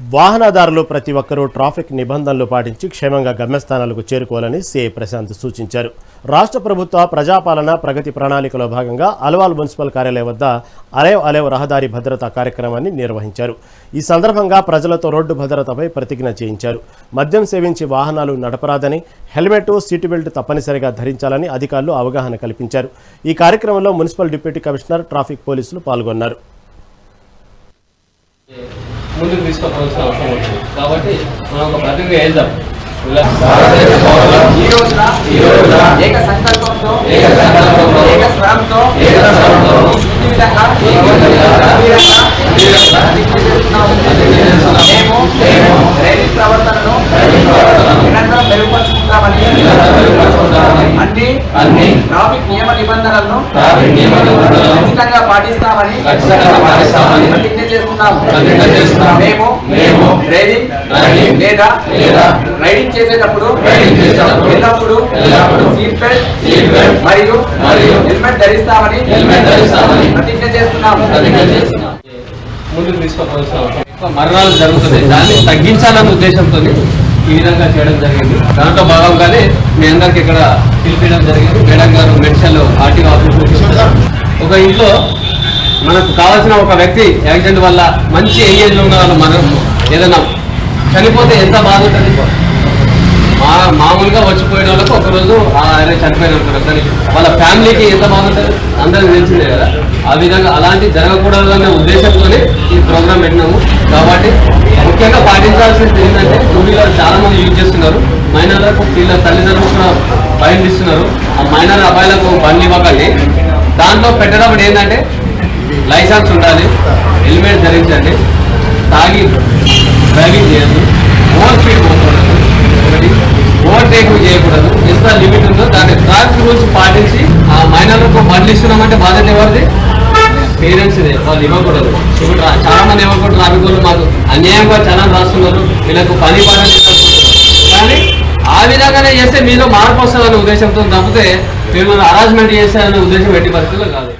వాహనదారులు ప్రతి ఒక్కరూ ట్రాఫిక్ నిబంధనలు పాటించి క్షేమంగా గమ్యస్థానాలకు చేరుకోవాలని సిఐ ప్రశాంత్ సూచించారు. రాష్ట్ర ప్రభుత్వ ప్రజాపాలన ప్రగతి ప్రణాళికలో భాగంగా అల్వాల్ మున్సిపల్ కార్యాలయం వద్ద అలేవ్ రహదారి భద్రతా కార్యక్రమాన్ని నిర్వహించారు. ఈ సందర్భంగా ప్రజలతో రోడ్డు భద్రతపై ప్రతిజ్ఞ చేయించారు. మద్యం సేవించి వాహనాలు నడపరాదని, హెల్మెట్, సీటు బెల్ట్ తప్పనిసరిగా ధరించాలని అధికారులు అవగాహన కల్పించారు. ఈ కార్యక్రమంలో మున్సిపల్ డిప్యూటీ కమిషనర్, ట్రాఫిక్ పోలీసులు పాల్గొన్నారు. ముందుకు తీసుకోవాల్సిన అవసరం ఉంటుంది కాబట్టి మనం ఒక ప్రతిజ్ఞ వేద్దాం. ఏక సంకల్పంతో ఏక స్వరంతో మేము రైలు ప్రవర్తనను నిరంతరం మెరుగుపరుచుకుంటామని అన్ని ట్రాఫిక్ నియమ నిబంధనలను ఖచ్చితంగా పాటిస్తామని ప్రతిజ్ఞ చేస్తున్నాము. మేము డ్రైవింగ్ లేదా రైడింగ్ చేసేటప్పుడు ఎల్లప్పుడూ సీట్ బెల్ట్ మరియు హెల్మెట్ ధరిస్తామని ప్రతిజ్ఞ చేస్తున్నాము. ముందుకు తీసుకోవాల్సిన అవసరం మరణాలు జరుగుతున్నాయి, దాన్ని తగ్గించాలన్న ఉద్దేశంతో ఈ విధంగా చేయడం జరిగింది. దాంట్లో భాగంగానే మీ అందరికి ఇక్కడ పిలిపించడం జరిగింది. మేడం గారు మెడిసిన్ ఆర్టీఓ ఆఫీస్ ఒక ఇంట్లో మనకు కావాల్సిన ఒక వ్యక్తి యాక్సిడెంట్ వల్ల మంచి ఏజ్లో ఉన్న వాళ్ళు మనం ఏదైనా చనిపోతే ఎంత బాధ ఉంటుంది. మామూలుగా వచ్చిపోయిన వాళ్ళకు ఒకరోజు ఆయన చనిపోయిన అనుకున్నారు, కానీ వాళ్ళ ఫ్యామిలీకి ఎంత బాగుంటుంది అందరికి తెలిసిందే కదా. ఆ విధంగా అలాంటి జరగకూడదనే ఉద్దేశంతోనే ఈ ప్రోగ్రామ్ పెట్టినాము. కాబట్టి ముఖ్యంగా పాటించాల్సింది ఏంటంటే, టూ వీలర్ చాలా మంది యూజ్ చేస్తున్నారు. మైనర్లకు వీళ్ళ తల్లిదండ్రులు కూడా బండ్లు ఇస్తున్నారు. ఆ మైనర్ అబ్బాయిలకు బండ్లు ఇవ్వకండి. దాంట్లో పెట్టేటప్పుడు ఏంటంటే లైసెన్స్ ఉండాలి, హెల్మెట్ ధరించండి, తాగి డ్రైవింగ్ చేయద్దు, ఓవర్ స్పీడ్ పోకూడదు, ఓవర్టేకింగ్ చేయకూడదు. ఎంత లిమిట్ ఉందో దాని ట్రాఫిక్ రూల్స్ పాటించి ఆ మైనర్లకు బండ్లు ఇస్తున్నామంటే బాధ్యత ఎవరిది? పేరెంట్స్దే. వాళ్ళు ఇవ్వకూడదు. ఇప్పుడు చాలా మంది ఇవ్వకూడదు. ట్రాఫిక్ వాళ్ళు మాకు అన్యాయంగా చాలా రాస్తున్నారు, వీళ్ళకు పని పాటలు కానీ ఆ విధంగానే చేస్తే మీలో మార్పు వస్తుందనే ఉద్దేశంతో తప్పితే మీరు హరాస్మెంట్ చేస్తారనే ఉద్దేశం ఎట్టి పరిస్థితుల్లో కాదు.